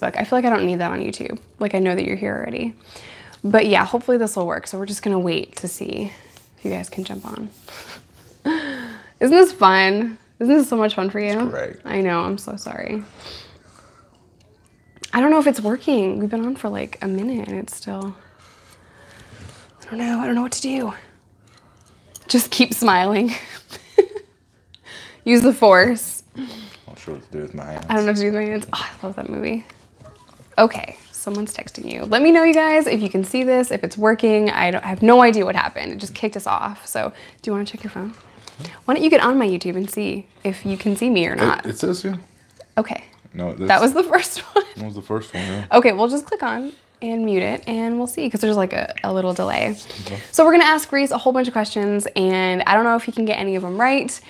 Facebook. I feel like I don't need that on YouTube. Like I know that you're here already. But yeah, hopefully this will work. So we're just gonna wait to see if you guys can jump on. Isn't this fun? Isn't this so much fun for you? It's great. I know, I'm so sorry. I don't know if it's working. We've been on for like a minute and it's still, I don't know what to do. Just keep smiling. Use the force. Not sure what to do with my hands. I don't know what to do with my hands. Oh, I love that movie. Okay, someone's texting you. Let me know, you guys, if you can see this, if it's working. I have no idea what happened. It just kicked us off. So do you want to check your phone? Why don't you get on my YouTube and see if you can see me or not? It says you. Okay. No, that was the first one. That was the first one, yeah. Okay, we'll just click on and mute it and we'll see because there's like a little delay. Okay. So we're gonna ask Reese a whole bunch of questions and I don't know if he can get any of them right.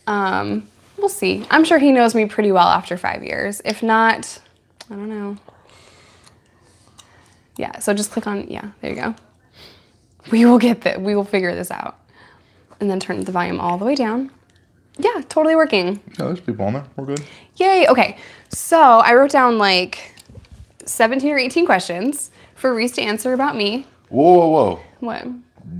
We'll see. I'm sure he knows me pretty well after 5 years. If not, I don't know. Yeah, so just click on, yeah, there you go. We will get that, we will figure this out. And then turn the volume all the way down. Yeah, totally working. Yeah, there's people on there. We're good. Yay. Okay. So I wrote down like 17 or 18 questions for Reese to answer about me. Whoa, whoa, whoa. What?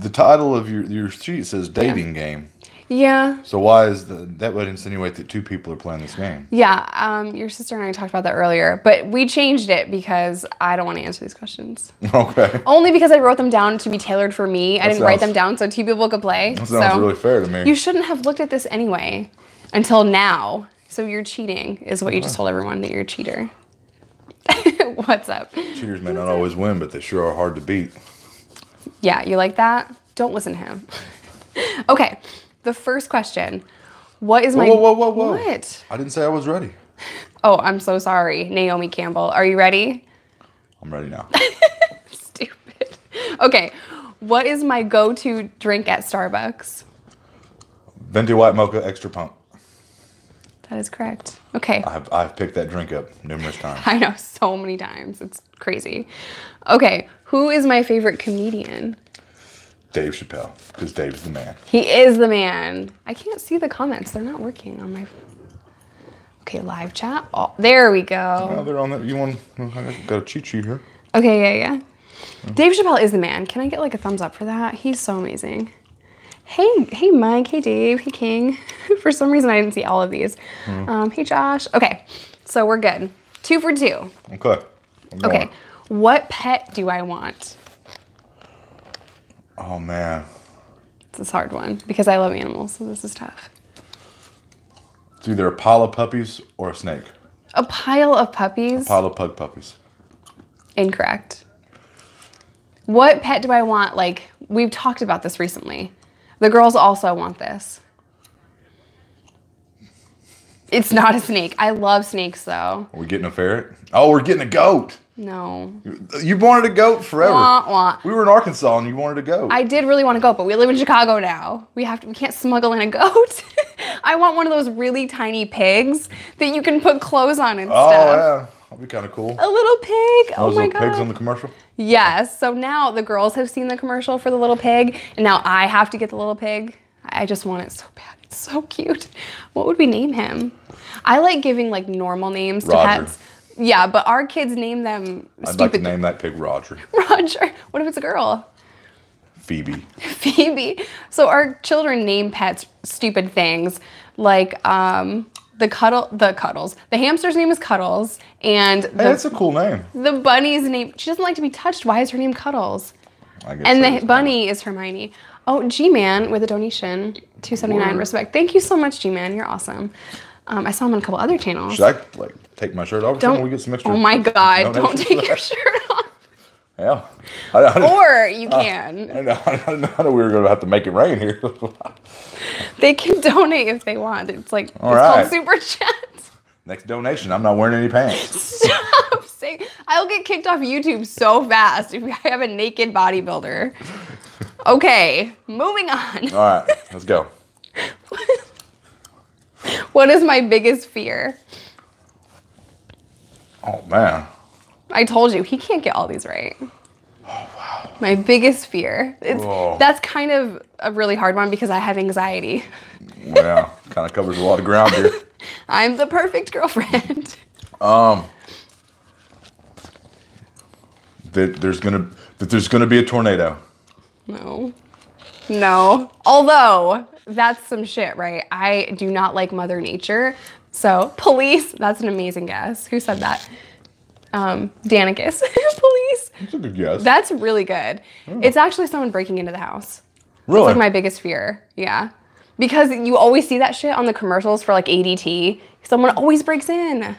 The title of your sheet says dating game. Yeah. So why is that would insinuate that two people are playing this game? Yeah. Your sister and I talked about that earlier, but we changed it because I don't want to answer these questions. Okay. Only because I wrote them down to be tailored for me. I didn't write them down so two people could play. That sounds really fair to me. You shouldn't have looked at this anyway until now. So you're cheating is what you just told everyone, that you're a cheater. What's up? Cheaters may not always win, but they sure are hard to beat. Yeah, you like that? Don't listen to him. Okay, the first question. What is my... Whoa. What? I didn't say I was ready. Oh, I'm so sorry. Naomi Campbell. Are you ready? I'm ready now. Stupid. Okay, what is my go-to drink at Starbucks? Venti White Mocha Extra Pump. That is correct. Okay. I've picked that drink up numerous times. I know, so many times. It's crazy. Okay, who is my favorite comedian? Dave Chappelle, because Dave's the man. He is the man. I can't see the comments. They're not working on my... Okay, live chat. Oh, there we go. Oh, they're on there. You want... I got a cheat sheet here. Okay, yeah. Dave Chappelle is the man. Can I get like a thumbs up for that? He's so amazing. Hey Mike, hey Dave, hey King. For some reason I didn't see all of these. Hey Josh. Okay, so we're good. 2 for 2. Okay. Okay, what pet do I want? Oh man. It's a hard one because I love animals, so this is tough. It's either a pile of puppies or a snake. A pile of puppies? A pile of pug puppies. Incorrect. What pet do I want? Like, we've talked about this recently. The girls also want this. It's not a snake. I love snakes, though. Are we getting a ferret? Oh, we're getting a goat. No. You wanted a goat forever. Wah, wah. We were in Arkansas and you wanted a goat. I did really want a goat, but we live in Chicago now. We can't smuggle in a goat. I want one of those really tiny pigs that you can put clothes on and stuff. Oh, yeah. That'd be kind of cool. A little pig. Oh my God. Those pigs on the commercial? Yes. So now the girls have seen the commercial for the little pig, and now I have to get the little pig. I just want it so bad. It's so cute. What would we name him? I like giving like normal names to pets. Yeah, but our kids name them stupid. I'd like to name that pig Roger. Roger. What if it's a girl? Phoebe. Phoebe. So our children name pets stupid things like the Cuddles. The hamster's name is Cuddles, and that's a cool name. The bunny's name. She doesn't like to be touched. Why is her name Cuddles? I guess and the bunny is Hermione. Oh, G-Man with a donation, $2.79. Respect. Thank you so much, G-Man. You're awesome. I saw him on a couple other channels. Should I like take my shirt off? Don't we get some extra? Oh my God! Don't take your shirt off. Yeah. Or you can. I know we were going to have to make it rain here. They can donate if they want. It's like All right. Called Super Chat. Next donation, I'm not wearing any pants. Stop saying. I'll get kicked off YouTube so fast if I have a naked bodybuilder. Okay, moving on. All right, let's go. What is my biggest fear? Oh man. I told you, he can't get all these right. Oh wow. My biggest fear. That's kind of a really hard one because I have anxiety. Yeah, kind of covers a lot of ground here. I'm the perfect girlfriend. that there's gonna be a tornado. No. No. Although, that's some shit, right? I do not like Mother Nature. So, police, that's an amazing guess. Who said that? Danicus. Police. That's a good guess. That's really good. Oh. It's actually someone breaking into the house. Really? It's like my biggest fear. Yeah. Because you always see that shit on the commercials for like ADT. Someone always breaks in.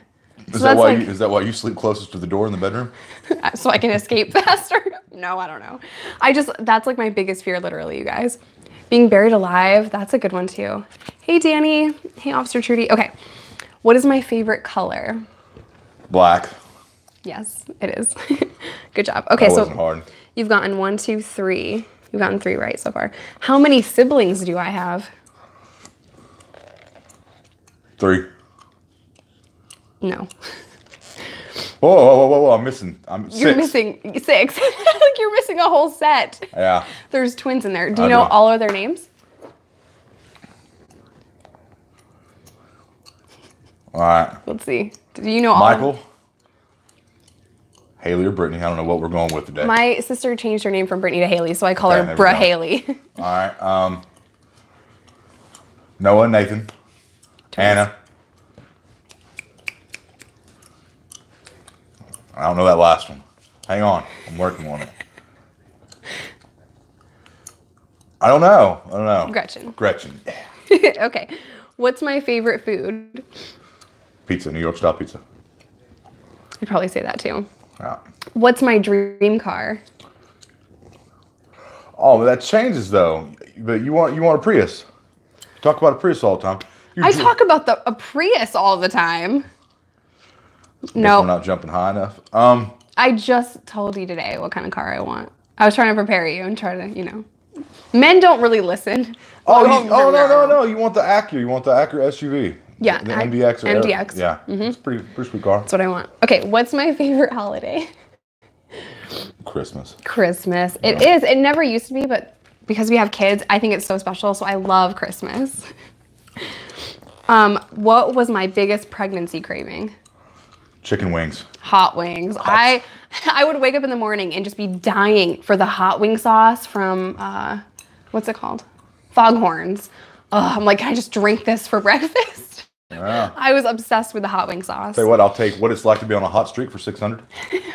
Is that why you sleep closest to the door in the bedroom? So I can escape faster? No, I don't know. That's like my biggest fear, literally, you guys. Being buried alive, that's a good one too. Hey, Danny. Hey, Officer Trudy. Okay. What is my favorite color? Black. Yes, it is. Good job. Okay, that so wasn't hard. You've gotten 1, 2, 3. You've gotten 3 right so far. How many siblings do I have? 3. No. Whoa, I'm missing. You're missing 6. Like you're missing a whole set. Yeah. There's twins in there. Do you know all of their names? All right. Let's see. Do you know all? Michael, Haley, or Brittany? I don't know what we're going with today. My sister changed her name from Brittany to Haley, so I call her Bruh Haley. All right. Noah, Nathan, twins. Anna. I don't know that last one. Hang on. I'm working on it. I don't know. Gretchen. Okay. What's my favorite food? Pizza. New York style pizza. I'd probably say that too. Yeah. What's my dream car? Oh, that changes though. But you want a Prius. You talk about a Prius all the time. I talk about a Prius all the time. No. We're not jumping high enough. I just told you today what kind of car I want. I was trying to prepare you and try to, Men don't really listen. No. You want the Acura. You want the Acura SUV. Yeah. The MDX. MDX. Yeah. Mm-hmm. It's pretty sweet car. That's what I want. Okay. What's my favorite holiday? Christmas. It is. It never used to be, but because we have kids, I think it's so special. So I love Christmas. What was my biggest pregnancy craving? Chicken wings. Hot wings. I would wake up in the morning and just be dying for the hot wing sauce from, what's it called? Foghorns. Oh, I'm like, can I just drink this for breakfast? Yeah. I was obsessed with the hot wing sauce. Tell you what, I'll take what it's like to be on a hot streak for 600.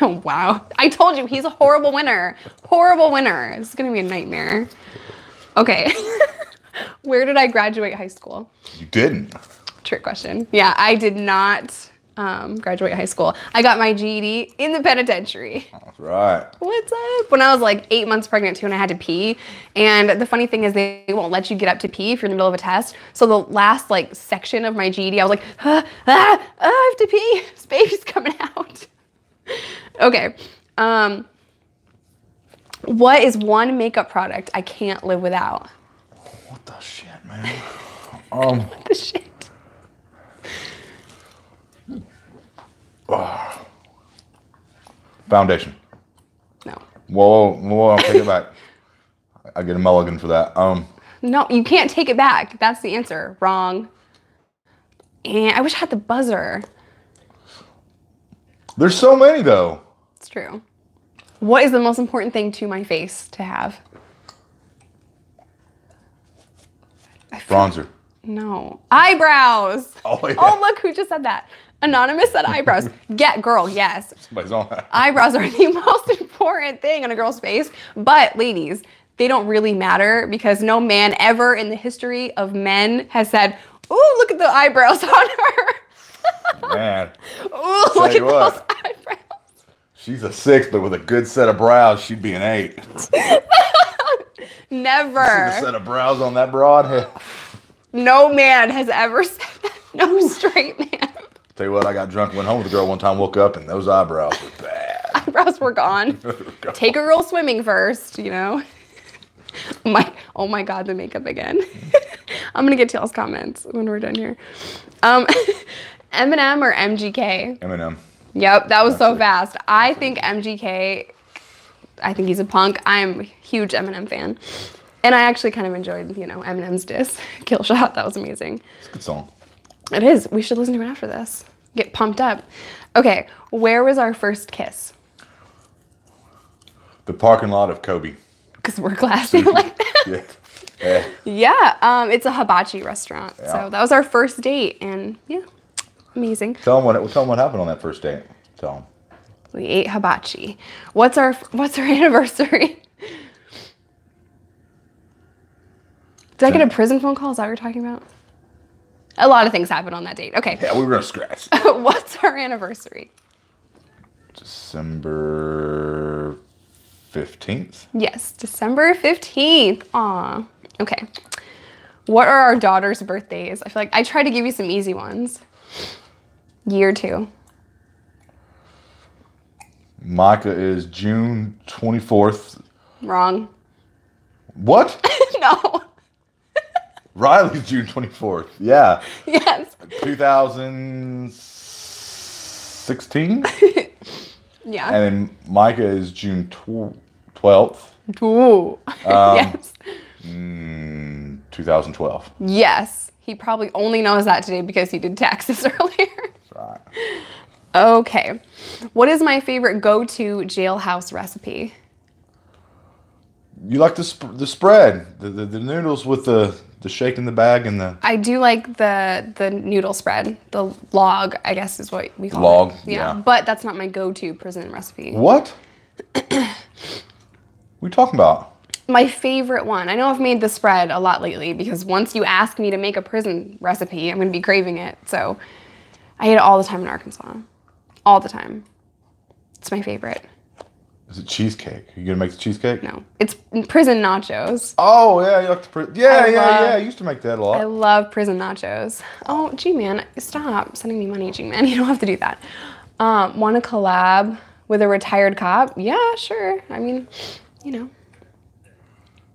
Wow. I told you, he's a horrible winner. Horrible winner. It's going to be a nightmare. Okay. Where did I graduate high school? You didn't. Trick question. Yeah, I did not graduate high school. I got my GED in the penitentiary. That's right. What's up? When I was like 8 months pregnant too, and I had to pee. And the funny thing is they won't let you get up to pee if you're in the middle of a test. So the last like section of my GED, I was like, I have to pee. This baby's coming out. Okay. What is one makeup product I can't live without? What the shit, man? What the shit? Foundation. No. Whoa, I'll take it back. I get a mulligan for that. No, you can't take it back. That's the answer. Wrong. And I wish I had the buzzer. There's so many though. It's true. What is the most important thing to my face to have? Bronzer. No. Eyebrows. Oh, yeah. Oh, look who just said that. Anonymous said eyebrows. Girl, yes. Somebody's on that. Eyebrows are the most important thing on a girl's face. But ladies, they don't really matter because no man ever in the history of men has said, ooh, look at the eyebrows on her. Man. Ooh, look at those eyebrows. She's a 6, but with a good set of brows, she'd be an 8. Never. You see the set of brows on that broad head? No man has ever said that. No straight man. Tell you what, I got drunk, went home with a girl one time, woke up, and those eyebrows were bad. Eyebrows were gone. Take a girl swimming first, Oh my God, the makeup again. I'm gonna get to y'all's comments when we're done here. Eminem or MGK? Eminem. Yep, that was so fast. I think MGK, I think he's a punk. I'm a huge Eminem fan. And I actually kind of enjoyed, Eminem's diss, Kill Shot. That was amazing. It's a good song. It is. We should listen to it after this. Get pumped up. Okay, where was our first kiss? The parking lot of Kobe. Because we're classy like that. Yeah. Yeah. Yeah, it's a hibachi restaurant. Yeah. So that was our first date, and yeah, amazing. Tell them what happened on that first date. Tell them. We ate hibachi. What's our anniversary? Did I get a prison phone call? Is that what you're talking about? A lot of things happened on that date. Okay. Yeah, we were gonna scratch. What's our anniversary? December 15th. Yes, December 15th. Aw. Okay. What are our daughter's birthdays? I feel like I tried to give you some easy ones. Year 2. Micah is June 24th. Wrong. What? No. Riley's June 24th. Yeah. Yes. 2016. Yeah. And then Micah is June 12th. Ooh. Yes. 2012. Yes. He probably only knows that today because he did taxes earlier. Right. Okay. What is my favorite go-to jailhouse recipe? You like the spread, the noodles with the shake in the bag and the... I do like the noodle spread. The log, I guess is what we call log, it. yeah. But that's not my go-to prison recipe. What? What are you talking about? My favorite one. I know I've made the spread a lot lately because once you ask me to make a prison recipe, I'm going to be craving it. So I eat it all the time in Arkansas. All the time. It's my favorite. Is it cheesecake? Are you going to make the cheesecake? No. It's prison nachos. Oh, yeah. You like the yeah. I used to make that a lot. I love prison nachos. Oh, G-Man, stop sending me money, G-Man. You don't have to do that. Want to collab with a retired cop? Yeah, sure. I mean, you know.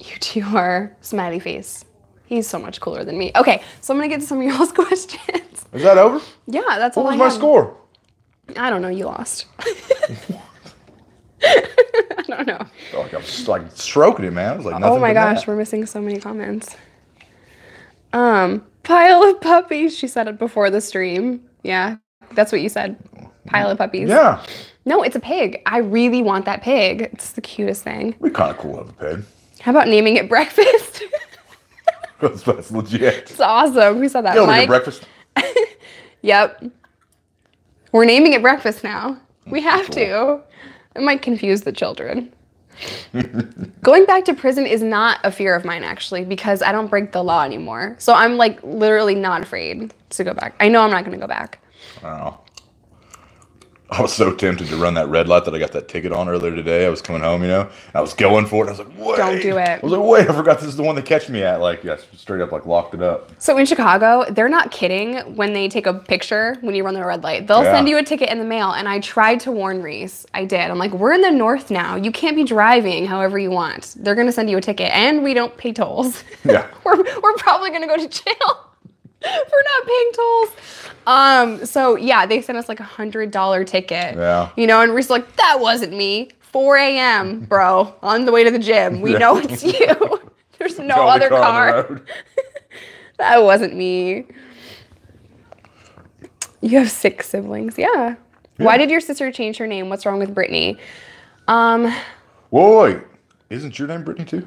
You two are smiley face. He's so much cooler than me. Okay, so I'm going to get to some of y'all's questions. Is that over? Yeah, that's all I What was my score? I don't know. You lost. I don't know. I felt like I was like stroking it, man. I was like, nothing Oh my but gosh, that. we're missing so many comments. Pile of puppies. She said it before the stream. Yeah, that's what you said. Pile of puppies. Yeah. No, it's a pig. I really want that pig. It's the cutest thing. It'd be kind of cool to have a pig. How about naming it breakfast? That's legit. It's awesome. Who said that? You know, Mike? breakfast. Yep. We're naming it breakfast now. We have to. It might confuse the children. Going back to prison is not a fear of mine, actually, because I don't break the law anymore. So I'm like literally not afraid to go back. I know I'm not going to go back. I don't know. I was so tempted to run that red light that I got that ticket on earlier today. I was coming home, you know, and I was going for it. I was like, wait. Don't do it. I was like, wait, I forgot this is the one they catch me at. Like, yeah, straight up, like, locked it up. So in Chicago, they're not kidding when they take a picture when you run the red light. They'll send you a ticket in the mail, and I tried to warn Reese. I did. I'm like, we're in the north now. You can't be driving however you want. They're going to send you a ticket, and we don't pay tolls. Yeah. we're probably going to go to jail for not paying tolls. So yeah, they sent us like $100 ticket. Yeah. You know, and Reese's like, that wasn't me. 4 a.m., bro, on the way to the gym. We know it's you. There's no other car. That wasn't me. You have 6 siblings. Yeah. Why did your sister change her name? What's wrong with Brittany? Wait. Isn't your name Brittany too?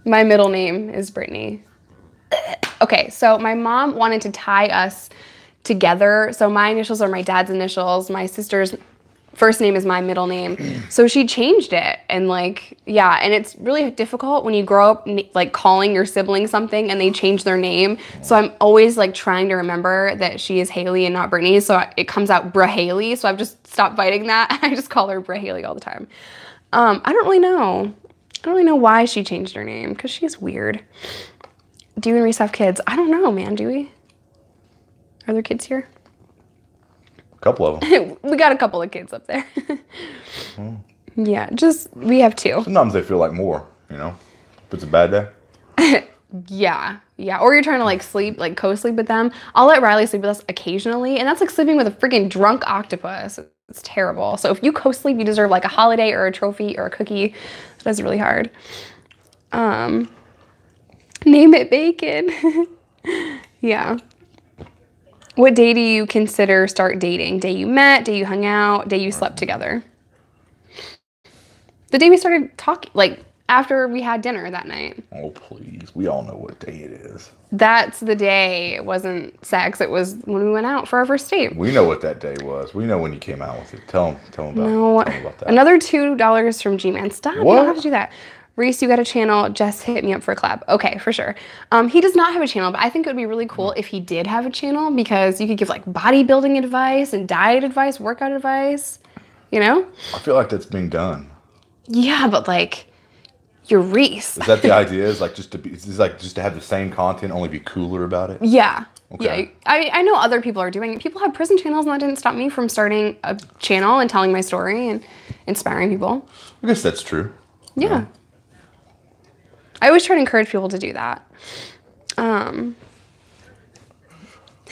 My middle name is Brittany. Okay, so my mom wanted to tie us together. So my initials are my dad's initials. My sister's first name is my middle name. So she changed it. And like, yeah, and it's really difficult when you grow up like calling your sibling something and they change their name. So I'm always like trying to remember that she is Haley and not Brittany. So it comes out Bra Haley. So I've just stopped fighting that. I just call her Bra Haley all the time. I don't really know. I don't really know why she changed her name because she's weird. Do you and Reese have kids? I don't know, man. Do we? Are there kids here? A couple of them. We got a couple of kids up there. Yeah, we have 2. Sometimes they feel like more, you know, if it's a bad day. Yeah. Or you're trying to like sleep, like co-sleep with them. I'll let Riley sleep with us occasionally, and that's like sleeping with a freaking drunk octopus. It's terrible. So if you co-sleep, you deserve like a holiday or a trophy or a cookie. That's really hard. Name it Bacon. Yeah. What day do you consider start dating? Day you met, day you hung out, day you slept together? The day we started talking, like after we had dinner that night. Oh, please. We all know what day it is. That's the day. It wasn't sex. It was when we went out for our first date. We know what that day was. We know when you came out with it. Tell them tell them about that. Another $2 from G-Man. Stop. What? You don't have to do that. Reese, you got a channel. Jess hit me up for a collab. Okay, for sure. He does not have a channel, but I think it would be really cool if he did have a channel because you could give like bodybuilding advice and diet advice, workout advice, you know? I feel like that's being done. Yeah, but like, you're Reese. Is that the idea? Is like just to have the same content, only be cooler about it? Yeah. Okay. Yeah. I know other people are doing it. People have prison channels, and that didn't stop me from starting a channel and telling my story and inspiring people. I guess that's true. Yeah. I always try to encourage people to do that.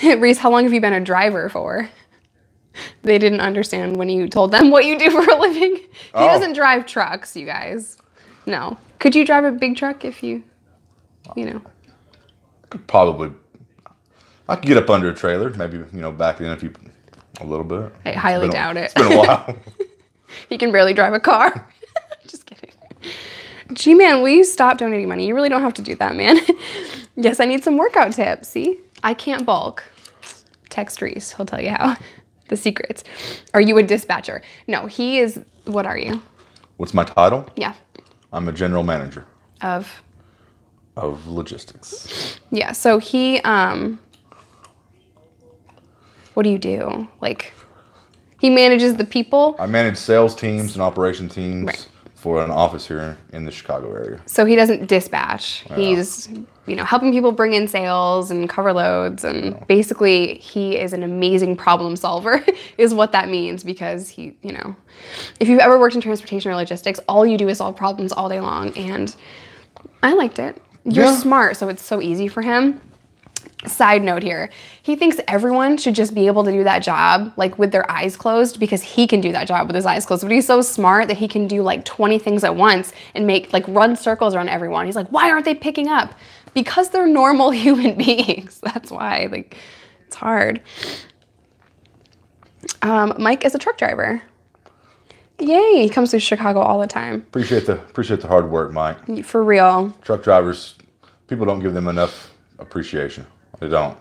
Reese, how long have you been a driver for? They didn't understand when you told them what you do for a living. He doesn't drive trucks, you guys. No. Could you drive a big truck if you know? Probably. I could get up under a trailer, maybe, back in a little bit. I highly doubt it. It's been a while. He can barely drive a car. Just kidding. G-Man, will you stop donating money? You really don't have to do that, man. Yes, I need some workout tips. See? I can't bulk. Text Reese. He'll tell you how. The secrets. Are you a dispatcher? No, he is. What are you? What's my title? Yeah. I'm a general manager. Of logistics. Yeah, so he, what do you do? Like, he manages the people? I manage sales teams and operation teams for an office here in the Chicago area. So he doesn't dispatch. Yeah. He's, helping people bring in sales and cover loads. And basically, he is an amazing problem solver is what that means because he, if you've ever worked in transportation or logistics, all you do is solve problems all day long. And I liked it. You're smart, so it's so easy for him. Side note here, he thinks everyone should just be able to do that job like with their eyes closed because he can do that job with his eyes closed. But he's so smart that he can do like 20 things at once and run circles around everyone. He's like, why aren't they picking up? Because they're normal human beings. That's why, it's hard. Mike is a truck driver. Yay, he comes to Chicago all the time. Appreciate the hard work, Mike. For real. Truck drivers, people don't give them enough appreciation. They don't.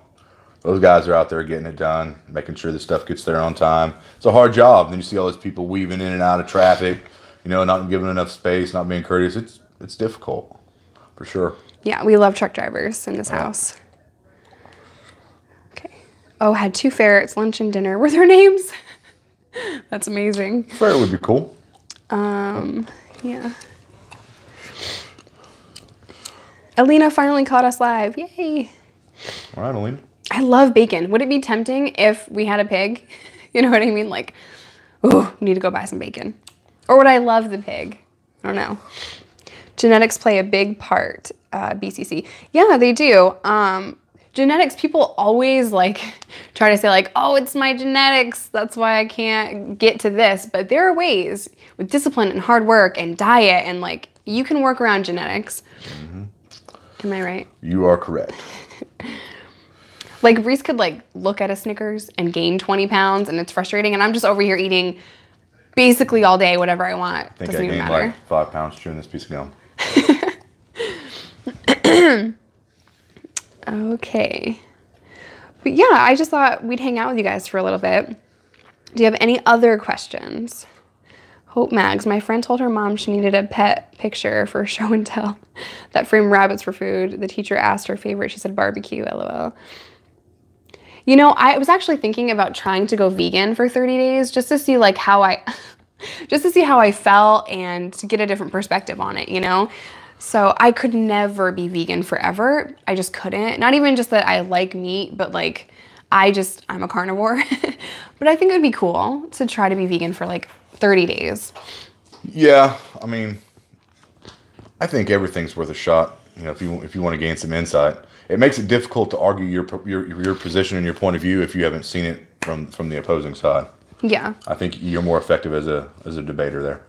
Those guys are out there getting it done, making sure the stuff gets there on time. It's a hard job. Then you see all those people weaving in and out of traffic, not giving enough space, not being courteous. It's difficult, for sure. Yeah, we love truck drivers in this house. Okay. Oh, had 2 ferrets, lunch and dinner. Were their names? That's amazing. Ferret would be cool. Yeah. Alina finally caught us live. Yay. All right, Alina. I love bacon. Would it be tempting if we had a pig? You know what I mean? Like, ooh, need to go buy some bacon. Or would I love the pig? I don't know. Genetics play a big part, BCC. Yeah, they do. Genetics, people always try to say oh, it's my genetics. That's why I can't get to this. But there are ways with discipline and hard work and diet and you can work around genetics. Mm-hmm. Am I right? You are correct. Reese could look at a Snickers and gain 20 pounds and it's frustrating. And I'm just over here eating basically all day, whatever I want. I think I gained 5 pounds chewing this piece of gum. Okay. But yeah, I just thought we'd hang out with you guys for a little bit. Do you have any other questions? Hope Mags, my friend told her mom she needed a pet picture for show and tell that framed rabbits for food. The teacher asked her favorite. She said barbecue, LOL. I was actually thinking about trying to go vegan for 30 days just to see how I felt and to get a different perspective on it, So I could never be vegan forever. I just couldn't. Not even just that I like meat, but I'm a carnivore. But I think it would be cool to try to be vegan for 30 days. Yeah, I think everything's worth a shot. If you want to gain some insight, it makes it difficult to argue your position and your point of view if you haven't seen it from the opposing side. Yeah. I think you're more effective as a debater there.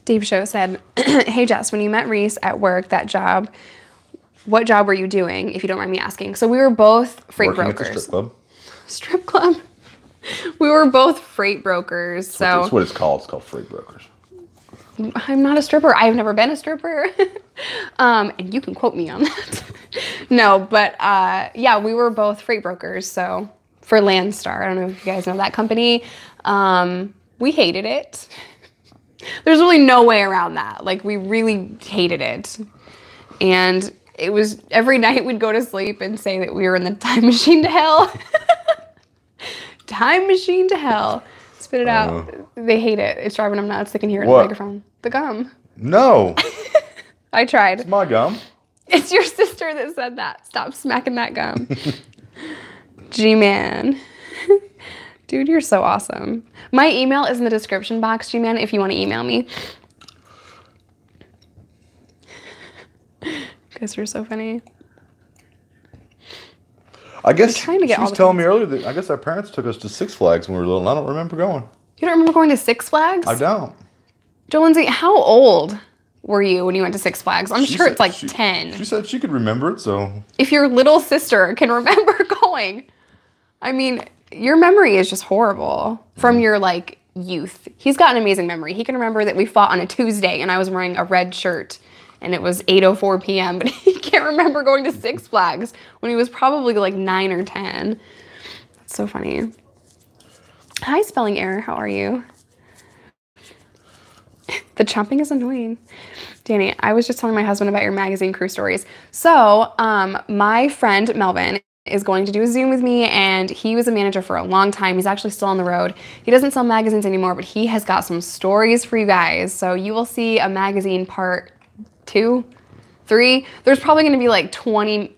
Dave Show said, hey Jess, when you met Reese at work, what job were you doing, if you don't mind me asking? So we were both freight brokers. At the strip club. Strip club. We We were both freight brokers, so. That's what it's called. It's called freight brokers. I'm not a stripper. I've never been a stripper. And you can quote me on that. No, but yeah, we were both freight brokers. So for Landstar, I don't know if you guys know that company. We hated it. There's really no way around that. Like, we really hated it. And it was every night we'd go to sleep and say that we were in the time machine to hell. Time machine to hell. Spit it out. They hate it. It's driving them nuts. They can hear it in the microphone. The gum. No. I tried. It's my gum. It's your sister that said that. Stop smacking that gum. G-Man. Dude, you're so awesome. My email is in the description box, G-Man, if you want to email me. Because you're so funny. I guess she was telling me earlier that I guess our parents took us to Six Flags when we were little, and I don't remember going. You don't remember going to Six Flags? I don't. Joe Lindsay, how old were you when you went to Six Flags? I'm sure it's like 10. She said she could remember it, so. If your little sister can remember going, I mean, your memory is just horrible from your like youth. He's got an amazing memory. He can remember that we fought on a Tuesday and I was wearing a red shirt and it was 8:04 p.m. But he can't remember going to Six Flags when he was probably like 9 or 10. That's so funny. Hi, spelling error. How are you? The chomping is annoying. Danny, I was just telling my husband about your magazine crew stories. So my friend Melvin is going to do a Zoom with me, and he was a manager for a long time. He's actually still on the road. He doesn't sell magazines anymore, but he has got some stories for you guys. So you will see a magazine part 2, 3. There's probably going to be like 20,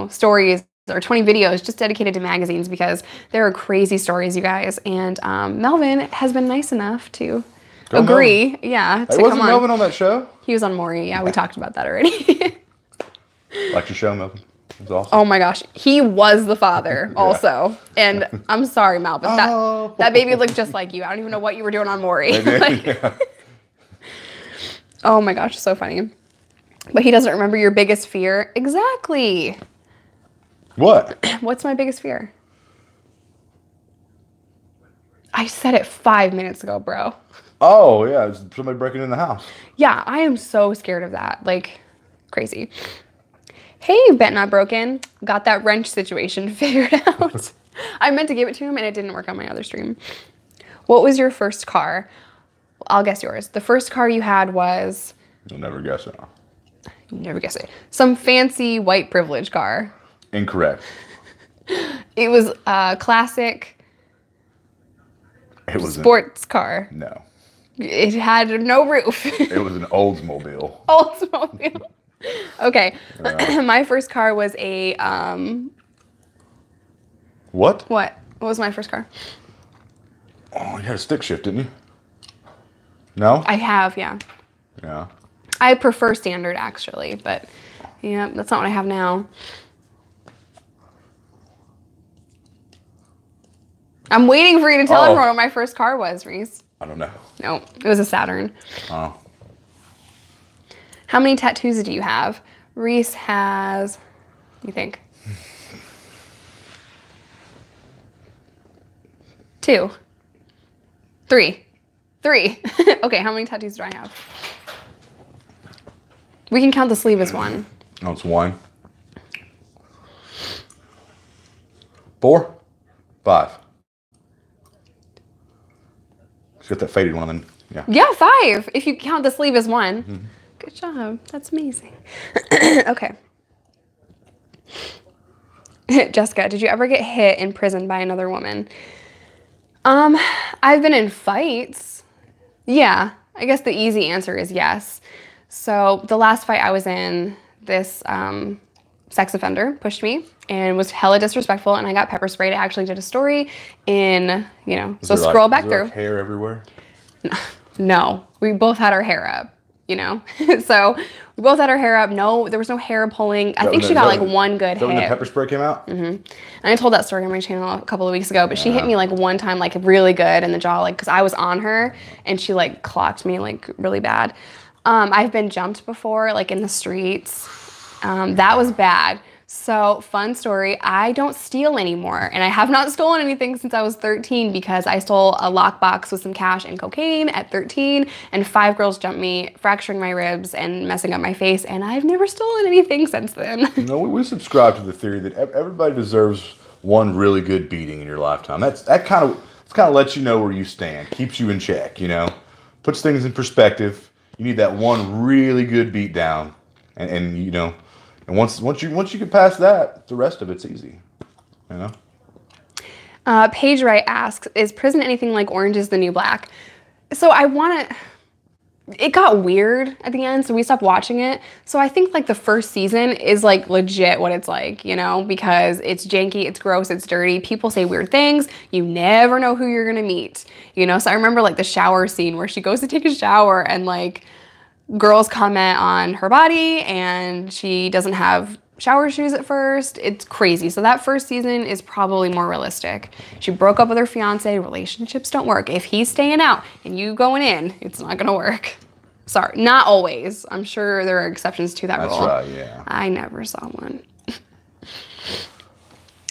stories or 20 videos just dedicated to magazines because there are crazy stories, you guys. And Melvin has been nice enough to agree. Melvin. Yeah. Hey, wasn't Melvin on that show? He was on Maury. Yeah, we talked about that already. Like your show, Melvin. It was awesome. Oh my gosh. He was the father also. And I'm sorry, Mal, but that baby looked just like you. I don't even know what you were doing on Maury. Oh my gosh, so funny. But he doesn't remember your biggest fear. Exactly. What? What's my biggest fear? I said it 5 minutes ago, bro. Oh, yeah. It's somebody breaking in the house. Yeah, I am so scared of that. Like, crazy. Hey, Bet Not Broken. Got that wrench situation figured out. I meant to give it to him, and it didn't work on my other stream. What was your first car? Well, I'll guess yours. The first car you had was... You'll never guess it. You'll never guess it. Some fancy white privilege car. Incorrect. It was a classic sports car. No. It had no roof. It was an Oldsmobile. Oldsmobile. Okay. My first car was a... What? What? What was my first car? Oh, you had a stick shift, didn't you? No? I have, yeah. Yeah. I prefer standard, actually, but yeah, that's not what I have now. I'm waiting for you to tell everyone what my first car was, Reese. I don't know. No, it was a Saturn. Oh. How many tattoos do you have? Reese has, what do you think? 2. 3. 3. Okay, how many tattoos do I have? We can count the sleeve as 1. No, it's 1. 4. 5. She's got that faded one then. Yeah. Yeah, 5. If you count the sleeve as 1. Mm-hmm. Good job. That's amazing. Okay. Jessica, did you ever get hit in prison by another woman? I've been in fights. Yeah, I guess the easy answer is yes. So the last fight I was in, this sex offender pushed me and was hella disrespectful, and I got pepper sprayed. I actually did a story in, so scroll back through. Like hair everywhere? No, we both had our hair up, So we both had our hair up. No, there was no hair pulling. I think she got like one good hit. When the pepper spray came out? Mm-hmm. And I told that story on my channel a couple of weeks ago, but she hit me like one time, like really good in the jaw, like, because I was on her and she like clocked me like really bad. I've been jumped before, like in the streets. That was bad. So, fun story, I don't steal anymore, and I have not stolen anything since I was 13 because I stole a lockbox with some cash and cocaine at 13, and 5 girls jumped me, fracturing my ribs and messing up my face, and I've never stolen anything since then. No, we subscribe to the theory that everybody deserves one really good beating in your lifetime. That kind of lets you know where you stand, keeps you in check, you know, puts things in perspective. You need that one really good beat down, and you know. And once you get past that, the rest of it's easy, you know. Paige Wright asks, "Is prison anything like Orange Is the New Black?" So it got weird at the end, so we stopped watching it. So I think like the first season is like legit what it's like, you know, because it's janky, it's gross, it's dirty. People say weird things. You never know who you're gonna meet, you know. So I remember like the shower scene where she goes to take a shower and like girls comment on her body and she doesn't have shower shoes at first. It's crazy. So that first season is probably more realistic. She broke up with her fiance. Relationships don't work. If he's staying out and you going in, it's not gonna work. Sorry, not always. I'm sure there are exceptions to that rule. That's right, yeah. I never saw one.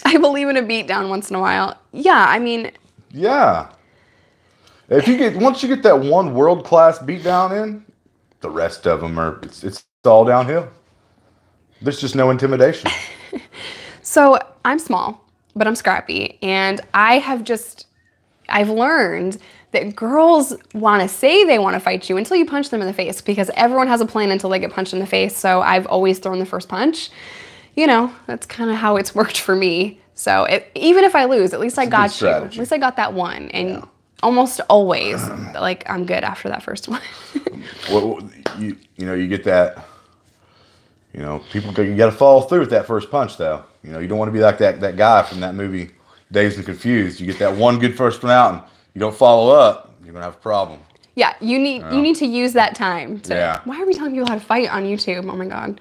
I believe in a beatdown once in a while. Yeah, I mean. Yeah. Once you get that one world-class beatdown in, the rest of them it's all downhill. There's just no intimidation. So I'm small, but I'm scrappy. And I've learned that girls want to say they want to fight you until you punch them in the face, because everyone has a plan until they get punched in the face. So I've always thrown the first punch. You know, that's kind of how it's worked for me. So even if I lose, at least I got you. At least I got that one. And yeah. Almost always, like, I'm good after that first one. Well, you know, you get that, you know, you got to follow through with that first punch, though. You know, you don't want to be like that guy from that movie, Dazed and Confused. You get that one good first one out, and you don't follow up, you're going to have a problem. Yeah, you need to use that time. Yeah. Why are we telling people how to fight on YouTube? Oh, my God.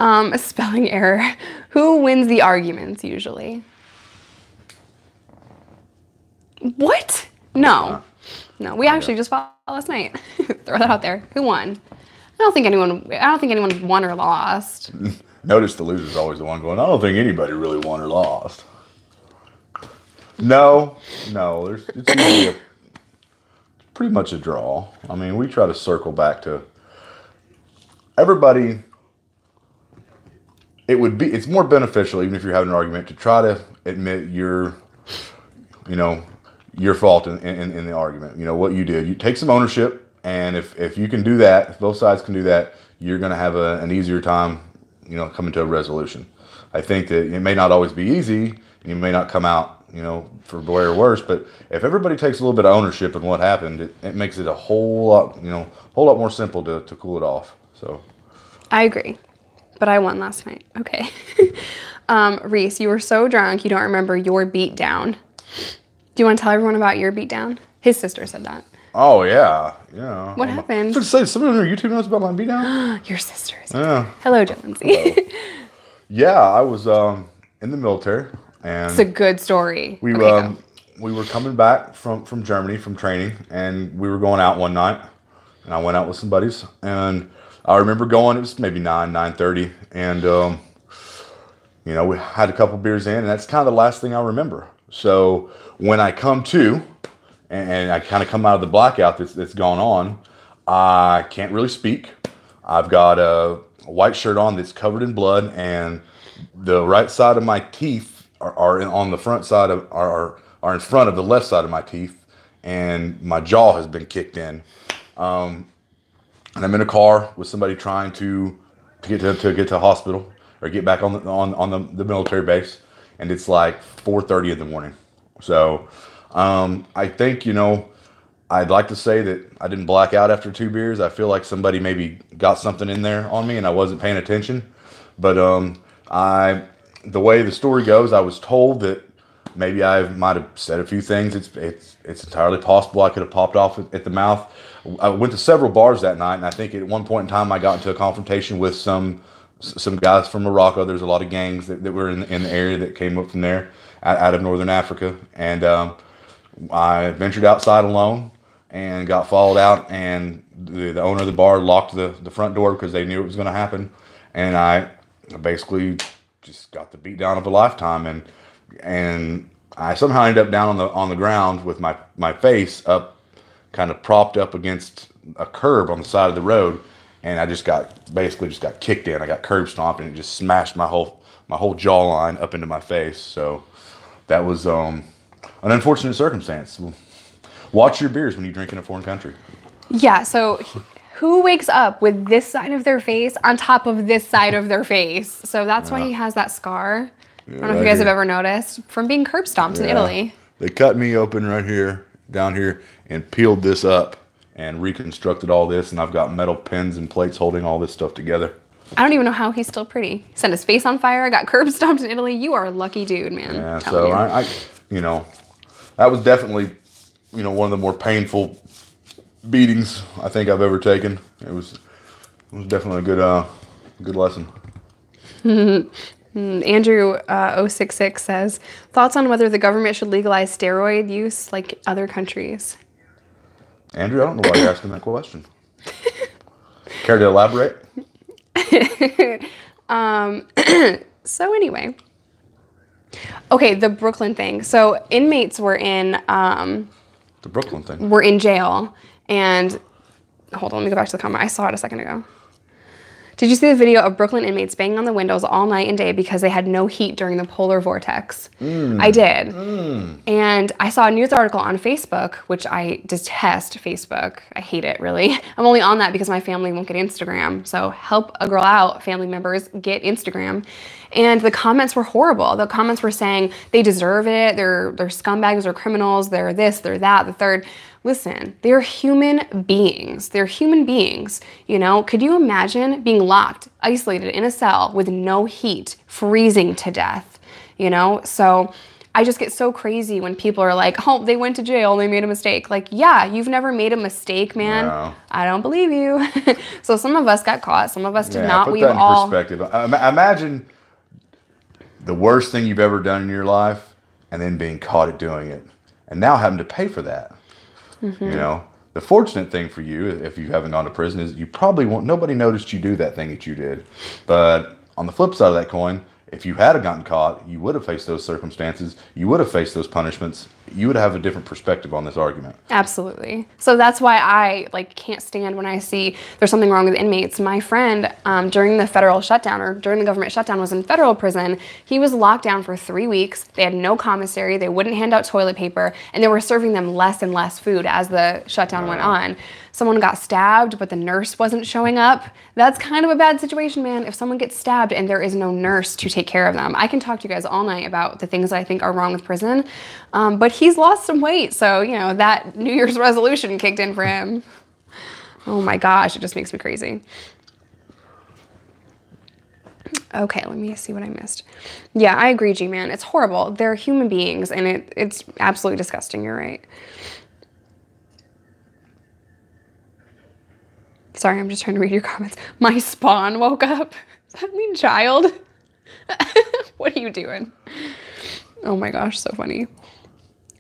A spelling error. Who wins the arguments, usually? What? No, we actually just fought last night. Throw that out there. Who won? I don't think anyone won or lost. Notice the loser's always the one going, I don't think anybody really won or lost. No, it's usually pretty much a draw. I mean, we try to circle back to everybody. It's more beneficial, even if you're having an argument, to try to admit your fault in the argument. You know, what you did. You take some ownership, and if you can do that, if both sides can do that, you're going to have an easier time, you know, coming to a resolution. I think that it may not always be easy, and you may not come out, you know, for better or worse, but if everybody takes a little bit of ownership in what happened, it makes it a whole lot more simple to cool it off. So I agree, but I won last night. Okay. Reese, you were so drunk you don't remember your beat down. Do you want to tell everyone about your beatdown? His sister said that. Oh, yeah. What happened? I was going to say, someone on your YouTube knows about my beatdown? Your sister's. Yeah. Hello, Jonesy. Hello. Yeah, I was in the military. And it's a good story. We were coming back from Germany, from training, and we were going out one night. And I went out with some buddies. And I remember going, it was maybe 9:30. And, you know, we had a couple beers in, and that's kind of the last thing I remember. So when I come to, and I kind of come out of the blackout that's gone on, I can't really speak. I've got a white shirt on that's covered in blood, and the right side of my teeth are on the front side of are in front of the left side of my teeth, and my jaw has been kicked in. And I'm in a car with somebody trying to get to a hospital or get back on the military base. And it's like 4:30 in the morning. So I think, you know, I'd like to say that I didn't black out after 2 beers. I feel like somebody maybe got something in there on me and I wasn't paying attention. But the way the story goes, I was told that maybe I might have said a few things. It's entirely possible I could have popped off at the mouth. I went to several bars that night, and I think at one point in time I got into a confrontation with some guys from Morocco. There's a lot of gangs that were in the area that came up from there, out of northern Africa. And I ventured outside alone and got followed out, and the owner of the bar locked the front door because they knew it was going to happen. And I basically just got the beat down of a lifetime, and I somehow ended up down on the ground with my face up, kind of propped up against a curb on the side of the road, and I basically just got kicked in. I got curb stomped, and it just smashed my whole jawline up into my face. So that was an unfortunate circumstance. Watch your beers when you drink in a foreign country. Yeah, so who wakes up with this side of their face on top of this side of their face? So that's why he has that scar. I don't know if you guys have ever noticed, from being curb stomped in Italy. They cut me open right here, down here, and peeled this up and reconstructed all this, and I've got metal pins and plates holding all this stuff together. I don't even know how he's still pretty. He set his face on fire, got curb stomped in Italy. You are a lucky dude, man. Yeah, so I that was definitely, one of the more painful beatings I think I've ever taken. It was definitely a good lesson. Andrew 066 says, thoughts on whether the government should legalize steroid use like other countries? Andrew, I don't know why you're asking that question. Care to elaborate? So anyway, okay, the Brooklyn thing. So inmates were in The Brooklyn thing. were in jail, and hold on, let me go back to the comment. I saw it a second ago. Did you see the video of Brooklyn inmates banging on the windows all night and day because they had no heat during the polar vortex? I did. And I saw a news article on Facebook, which I detest Facebook. I hate it, really. I'm only on that because my family won't get Instagram. So help a girl out, family members, get Instagram. And the comments were horrible. The comments were saying they deserve it. They're scumbags or criminals. They're this, they're that, the third. Listen, they're human beings. They're human beings, Could you imagine being locked, isolated in a cell with no heat, freezing to death, So I just get so crazy when people are like, oh, they went to jail, they made a mistake. Like, yeah, you've never made a mistake, man. No. I don't believe you. So some of us got caught, some of us did not. Put that in perspective. Imagine the worst thing you've ever done in your life and then being caught at doing it and now having to pay for that. The fortunate thing for you, if you haven't gone to prison, is you probably won't, nobody noticed you do that thing that you did. But on the flip side of that coin, if you had gotten caught, you would have faced those circumstances. You would have faced those punishments. You would have a different perspective on this argument. Absolutely. So that's why I can't stand when I see there's something wrong with inmates. My friend, during the federal shutdown or during the government shutdown, was in federal prison. He was locked down for 3 weeks. They had no commissary. They wouldn't hand out toilet paper, and they were serving them less and less food as the shutdown went on. Someone got stabbed, but the nurse wasn't showing up. That's kind of a bad situation, man. If someone gets stabbed and there is no nurse to take care of them. I can talk to you guys all night about the things that I think are wrong with prison, but he's lost some weight, so, that New Year's resolution kicked in for him. Oh my gosh, it just makes me crazy. Okay, let me see what I missed. Yeah, I agree, G-Man. It's horrible. They're human beings, and it's absolutely disgusting. You're right. Sorry, I'm just trying to read your comments. My spawn woke up. Does that mean child? What are you doing? Oh my gosh, so funny.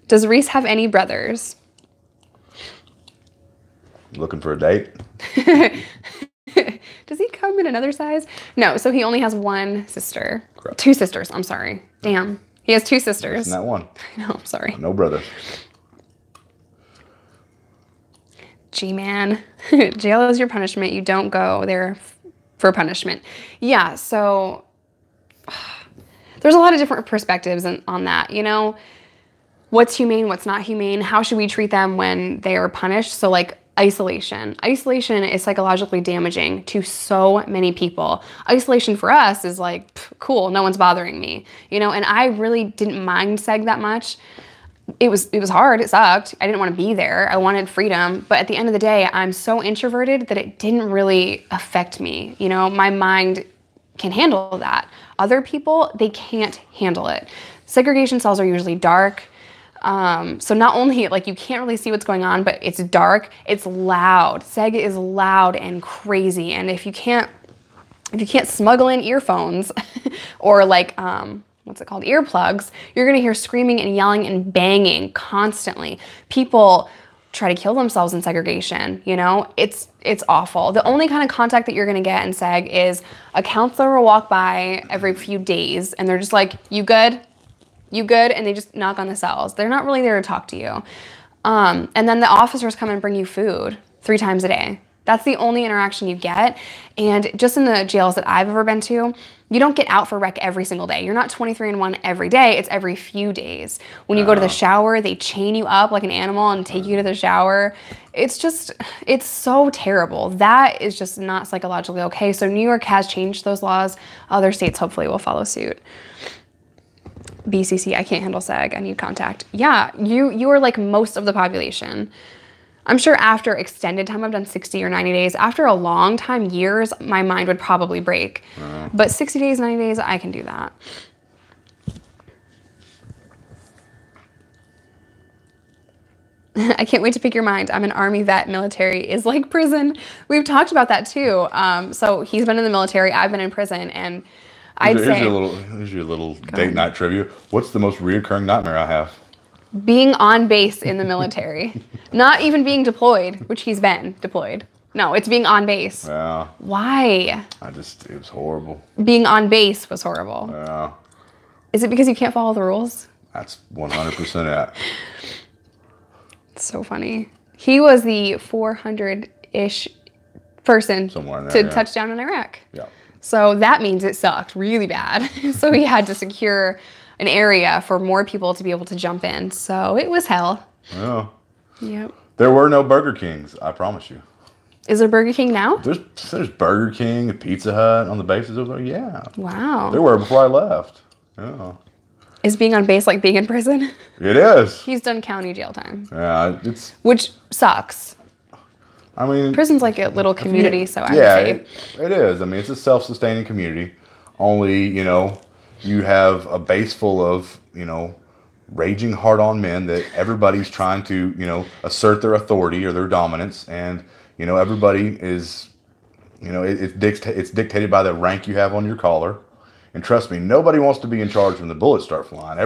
Does Reese have any brothers? Looking for a date? Does he come in another size? No, so he only has one sister. Correct. 2 sisters, I'm sorry. Damn. He has 2 sisters. Isn't that one? I know, I'm sorry. No brother. G-man. Jail is your punishment. You don't go there for punishment. Yeah, so there's a lot of different perspectives on that, What's humane, what's not humane? How should we treat them when they are punished? So isolation. Isolation is psychologically damaging to so many people. Isolation for us is cool, no one's bothering me, and I really didn't mind seg that much. It was hard, it sucked. I didn't want to be there. I wanted freedom, but at the end of the day, I'm so introverted that it didn't really affect me. My mind can handle that. Other people, they can't handle it. Segregation cells are usually dark. So not only you can't really see what's going on, but it's dark, it's loud. Seg is loud and crazy. And if you can't smuggle in earphones or what's it called? Earplugs, you're gonna hear screaming and yelling and banging constantly. People try to kill themselves in segregation. You know, it's awful. The only kind of contact that you're going to get in seg is a counselor will walk by every few days and they're just like, you good? You good? And they just knock on the cells. They're not really there to talk to you. And then the officers come and bring you food 3 times a day. That's the only interaction you get. And just in the jails that I've ever been to, you don't get out for rec every single day. You're not 23-1 every day. It's every few days. When you go to the shower, they chain you up like an animal and take you to the shower. It's so terrible. That is just not psychologically okay. So New York has changed those laws. Other states hopefully will follow suit. BCC, I can't handle seg. I need contact. Yeah, you are like most of the population. I'm sure after extended time, I've done 60 or 90 days. After a long time, years, my mind would probably break. But 60 days, 90 days, I can do that. I can't wait to pick your mind. I'm an Army vet. Military is like prison. We've talked about that too. So he's been in the military. I've been in prison. And I'd say... Here's your little date night trivia. What's the most reoccurring nightmare I have? Being on base in the military. Not even being deployed, which he's been deployed. No, it's being on base. Yeah. Why? It was horrible. Being on base was horrible. Yeah. Is it because you can't follow the rules? That's 100% it. It's so funny. He was the 400-ish person to touch down in Iraq. Yeah. So that means it sucked really bad. So he had to secure an area for more people to be able to jump in. So it was hell. Yeah. Yep. There were no Burger Kings, I promise you. Is there Burger King now? There's Burger King and Pizza Hut on the bases over there. Yeah. Wow. There were before I left. Yeah. Is being on base like being in prison? It is. He's done county jail time. Yeah, which sucks. I mean, prison's like a little community, so I would say. It is. I mean, it's a self-sustaining community. Only, you have a base full of, raging hard-on men that everybody's trying to, assert their authority or their dominance. And, everybody is, it's dictated by the rank you have on your collar. And trust me, nobody wants to be in charge when the bullets start flying.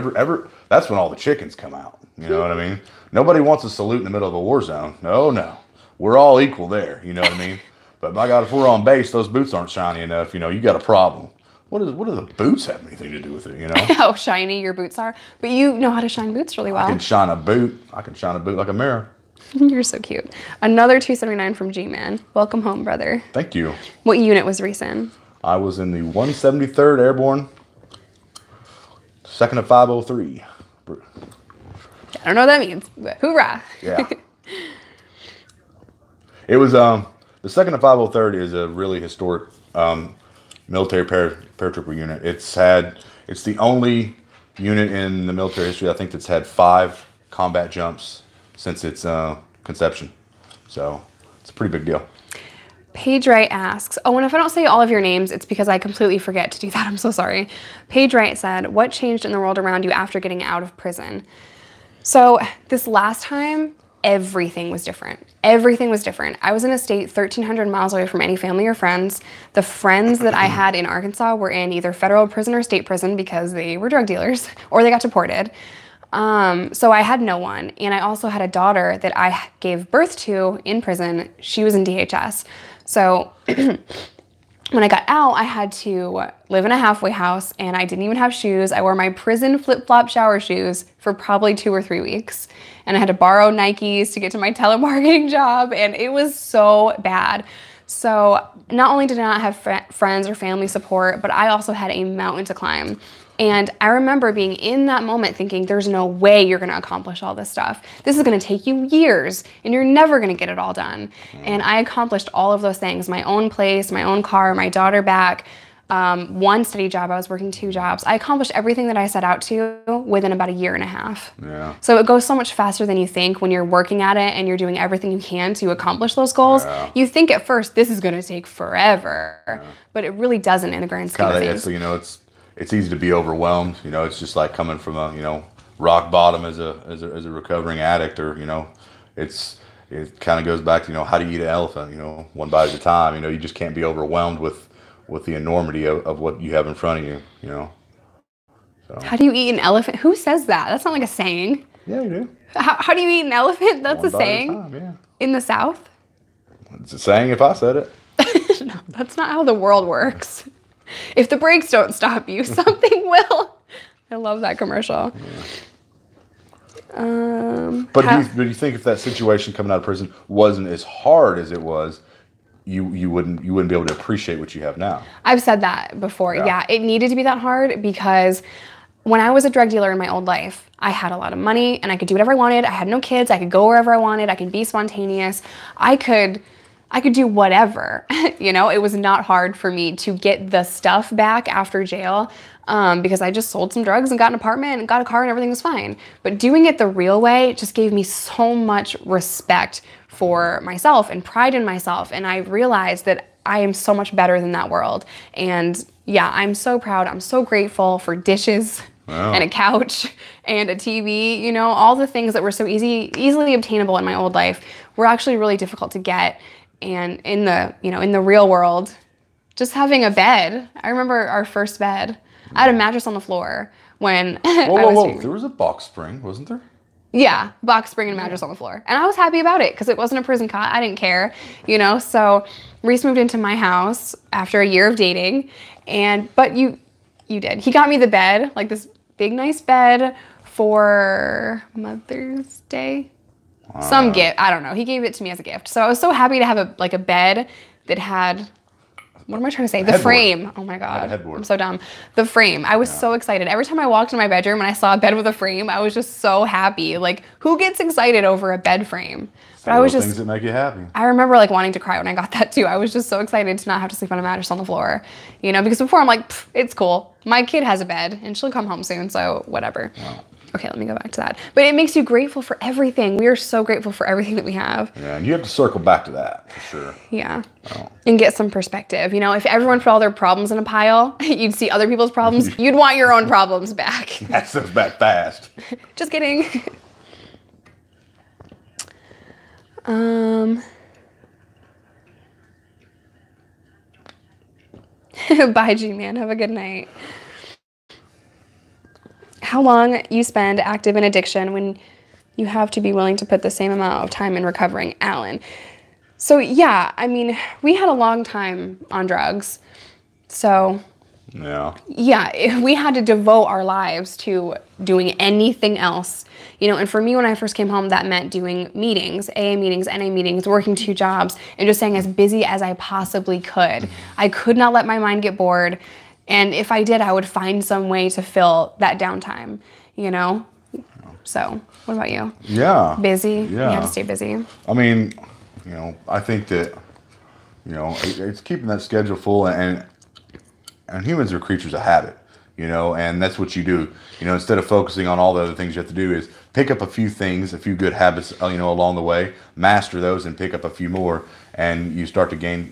That's when all the chickens come out. You know what I mean? Nobody wants a salute in the middle of a war zone. No. We're all equal there. You know what I mean? But my God, if we're on base, those boots aren't shiny enough. You got a problem. What do the boots have anything to do with it? How shiny your boots are. But you know how to shine boots really well. I can shine a boot like a mirror. You're so cute. Another 279 from G-Man. Welcome home, brother. Thank you. What unit was Reese in? I was in the 173rd Airborne, 2nd of 503. I don't know what that means, but hoorah. Yeah. It was, the 2nd of 503rd is a really historic military paratrooper unit. It's the only unit in the military history, I think, that's had 5 combat jumps since its conception. So it's a pretty big deal. Paige Wright asks, and if I don't say all of your names, it's because I completely forget to do that. I'm so sorry. Paige Wright said, what changed in the world around you after getting out of prison? So this last time, everything was different. Everything was different. I was in a state 1,300 miles away from any family or friends. The friends that I had in Arkansas were in either federal prison or state prison because they were drug dealers or they got deported. So I had no one. And I also had a daughter that I gave birth to in prison. She was in DHS. So when I got out, I had to live in a halfway house and I didn't even have shoes. I wore my prison flip-flop shower shoes for probably 2 or 3 weeks. And I had to borrow Nikes to get to my telemarketing job. And it was so bad. So not only did I not have friends or family support, but I also had a mountain to climb. And I remember being in that moment thinking, there's no way you're going to accomplish all this stuff. This is going to take you years and you're never going to get it all done. And I accomplished all of those things, my own place, my own car, my daughter back, 1 steady job. I was working 2 jobs. I accomplished everything that I set out to within about 1.5 years. Yeah. So it goes so much faster than you think when you're working at it and you're doing everything you can to accomplish those goals. Yeah. You think at first, this is going to take forever, but it really doesn't in the grand scheme of things. It's easy to be overwhelmed. It's just like coming from a, rock bottom as a recovering addict, or, it kind of goes back to, how do you eat an elephant, 1 bite at a time. You just can't be overwhelmed with the enormity of what you have in front of you, So. How do you eat an elephant? Who says that? That's not like a saying. Yeah, you do. How do you eat an elephant? That's One a bite at a saying. time, yeah. In the South? It's a saying if I said it. No, that's not how the world works. If the brakes don't stop you, something will. I love that commercial. But do you think if that situation coming out of prison wasn't as hard as it was, you wouldn't be able to appreciate what you have now? I've said that before. Yeah, it needed to be that hard because when I was a drug dealer in my old life, I had a lot of money and I could do whatever I wanted. I had no kids. I could go wherever I wanted. I could be spontaneous. I could do whatever. You know, it was not hard for me to get the stuff back after jail because I just sold some drugs and got an apartment and got a car and everything was fine. But doing it the real way just gave me so much respect for myself and pride in myself. And I realized that I am so much better than that world. And yeah, I'm so proud. I'm so grateful for dishes. Wow. And a couch and a TV, you know, all the things that were so easily obtainable in my old life were actually really difficult to get. And in the real world, just having a bed. I remember our first bed. I had a mattress on the floor when Whoa. There was a box spring, wasn't there? Yeah, box spring and mattress on the floor. And I was happy about it because it wasn't a prison cot. I didn't care, you know. So Reese moved into my house after a year of dating. But you did. He got me the bed, like this big nice bed for Mother's Day. Some gift, I don't know. He gave it to me as a gift. So I was so happy to have a bed that had, what am I trying to say? The frame. Oh my God. I'm so dumb. The frame. I was so excited. Every time I walked in my bedroom and I saw a bed with a frame, I was just so happy. Like, who gets excited over a bed frame? But I was just things that make you happy. I remember like wanting to cry when I got that too. I was just so excited to not have to sleep on a mattress on the floor, you know, because before I'm like, it's cool. My kid has a bed and she'll come home soon, so whatever. Wow. Okay, let me go back to that. But it makes you grateful for everything. We are so grateful for everything that we have. Yeah, and you have to circle back to that for sure. Yeah. Oh. And get some perspective. You know, if everyone put all their problems in a pile, you'd see other people's problems. You'd want your own problems back. That stuff's back fast. Just kidding. Bye, G-Man. Have a good night. How long you spend active in addiction when you have to be willing to put the same amount of time in recovering, Alan? So yeah, I mean, we had a long time on drugs. So yeah, we had to devote our lives to doing anything else, you know. And for me, when I first came home, that meant doing meetings, AA meetings, NA meetings, working 2 jobs, and just staying as busy as I possibly could. I could not let my mind get bored. And if I did, I would find some way to fill that downtime, you know? So, what about you? Yeah. Busy? Yeah. You had to stay busy? I mean, you know, I think that, you know, it's keeping that schedule full, and humans are creatures of habit, you know, and that's what you do. You know, instead of focusing on all the other things you have to do, is pick up a few things, a few good habits, you know, along the way, master those and pick up a few more. And you start to gain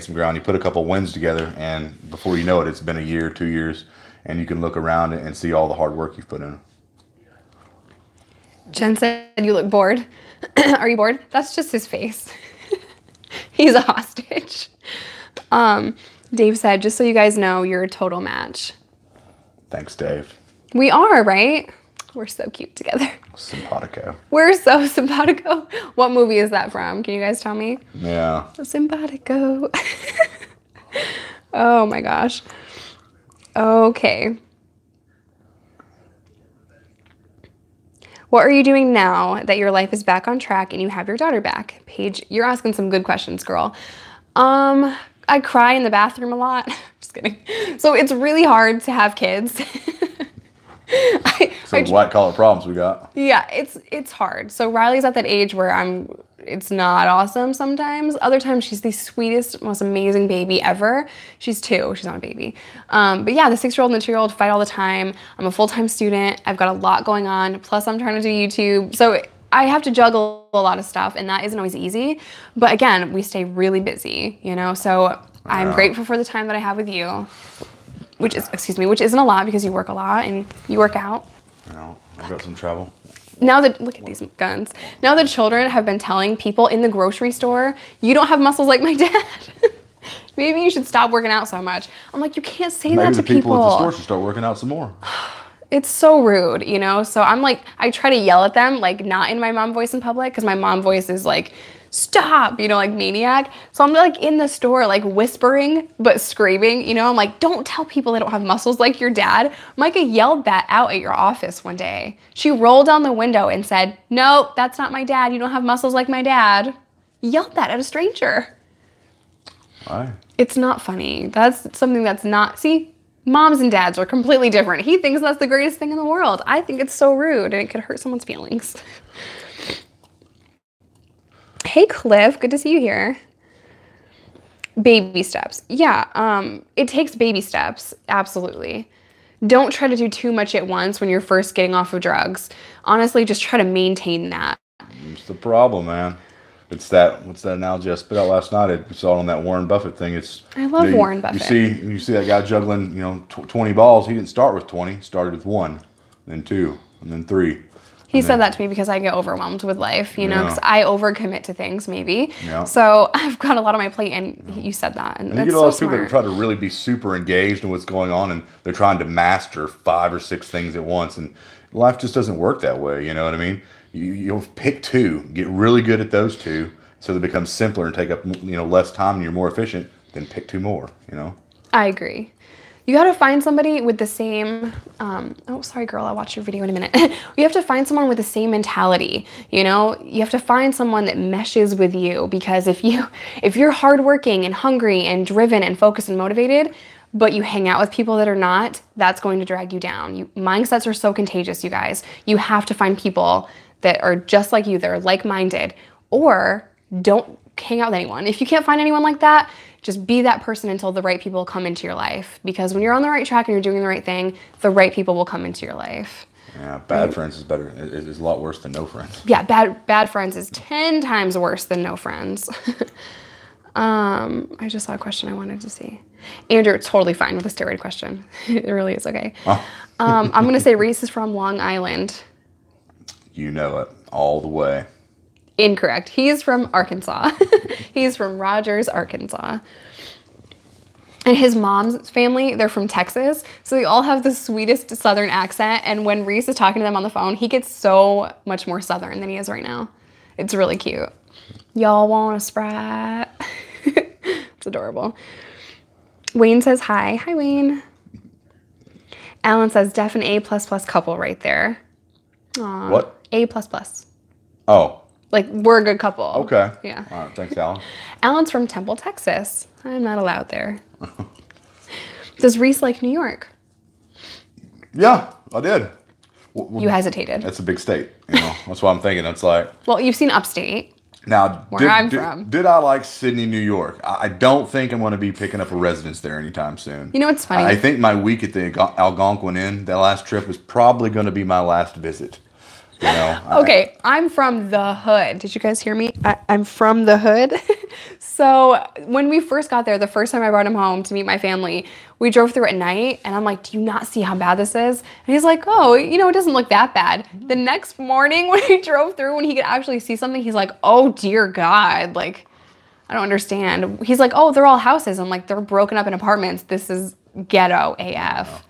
some ground. You put a couple wins together, and before you know it, it's been a year, 2 years, and you can look around and see all the hard work you've put in. Jen said you look bored. Are you bored? That's just his face. He's a hostage. Dave said, just so you guys know, you're a total match. Thanks, Dave. We are, right? We're so cute together. Simpatico. We're so simpatico. What movie is that from? Can you guys tell me? Yeah. Simpatico. Oh my gosh. Okay. What are you doing now that your life is back on track and you have your daughter back? Paige, you're asking some good questions, girl. I cry in the bathroom a lot. Just kidding. So it's really hard to have kids. White collar problems we got. Yeah, it's hard. So Riley's at that age where it's not awesome sometimes. Other times she's the sweetest, most amazing baby ever. She's 2, she's not a baby. But yeah, the 6-year-old and the 2-year-old fight all the time. I'm a full-time student. I've got a lot going on. Plus I'm trying to do YouTube. So I have to juggle a lot of stuff, and that isn't always easy. But again, we stay really busy, you know? So I'm grateful for the time that I have with you. Which isn't a lot because you work a lot and you work out. No, I've got some trouble. Now that, look at these guns. Now the children have been telling people in the grocery store, you don't have muscles like my dad. Maybe you should stop working out so much. I'm like, you can't say that to people. Maybe the people at the store should start working out some more. It's so rude, you know? So I'm like, I try to yell at them, like not in my mom voice in public, because my mom voice is like, stop, you know, like maniac. So I'm like in the store, like whispering, but screaming, you know? I'm like, don't tell people they don't have muscles like your dad. Micah yelled that out at your office one day. She rolled down the window and said, nope, that's not my dad. You don't have muscles like my dad. Yelled that at a stranger. Why? It's not funny. That's something that's not, see? Moms and dads are completely different. He thinks that's the greatest thing in the world. I think it's so rude and it could hurt someone's feelings. Hey, Cliff. Good to see you here. Baby steps. Yeah, it takes baby steps. Absolutely. Don't try to do too much at once when you're first getting off of drugs. Honestly, just try to maintain that. It's the problem, man. It's that, what's that analogy I spit out last night? I saw it on that Warren Buffett thing. I love Warren Buffett. You see that guy juggling, 20 balls. He didn't start with 20. He started with 1, then 2, and then 3. He said that to me because I get overwhelmed with life, because I overcommit to things, maybe. Yeah. So I've got a lot on my plate, and you said that, and you that's get all so those people that smart. try to really be super engaged in what's going on, and they're trying to master 5 or 6 things at once, and life just doesn't work that way. You know what I mean? You'll pick 2, get really good at those 2, so they become simpler and take up less time, and you're more efficient. Then pick 2 more. I agree. You got to find somebody with the same, oh, sorry, girl, I'll watch your video in a minute. You have to find someone with the same mentality, You have to find someone that meshes with you, because if you're hardworking and hungry and driven and focused and motivated, but you hang out with people that are not, that's going to drag you down. Mindsets are so contagious, you guys. You have to find people that are just like you, that are like-minded, or don't hang out with anyone. If you can't find anyone like that, just be that person until the right people come into your life. Because when you're on the right track and you're doing the right thing, the right people will come into your life. Yeah, bad friends is better. It's a lot worse than no friends. Yeah, bad friends is 10 times worse than no friends. I just saw a question I wanted to see. Andrew, it's totally fine with a steroid question. It really is okay. Oh. I'm going to say Reese is from Long Island. You know it all the way. Incorrect. He's from Arkansas. He's from Rogers, Arkansas. And his mom's family, they're from Texas. So they all have the sweetest Southern accent. And when Reese is talking to them on the phone, he gets so much more Southern than he is right now. It's really cute. Y'all want a Sprite? It's adorable. Wayne says hi. Hi, Wayne. Alan says definite A++ couple right there. Aww. What? A++. Oh. Like, we're a good couple. Okay. Yeah. All right. Thanks, Alan. Alan's from Temple, Texas. I'm not allowed there. Does Reese like New York? Yeah, I did. You hesitated. That's a big state. That's what I'm thinking. It's like. Well, you've seen upstate. Now, where I'm from. Did I like Sydney, New York? I don't think I'm going to be picking up a residence there anytime soon. You know what's funny? I think my week at the Algonquin Inn, that last trip, is probably going to be my last visit. Okay, I'm from the hood. Did you guys hear me? I'm from the hood. So when we first got there, the first time I brought him home to meet my family, we drove through at night, and I'm like, do you not see how bad this is? And he's like, oh, it doesn't look that bad. The next morning when we drove through, when he could actually see something, he's like, oh, dear God. Like, I don't understand. He's like, oh, they're all houses. I'm like, they're broken up in apartments. This is ghetto AF.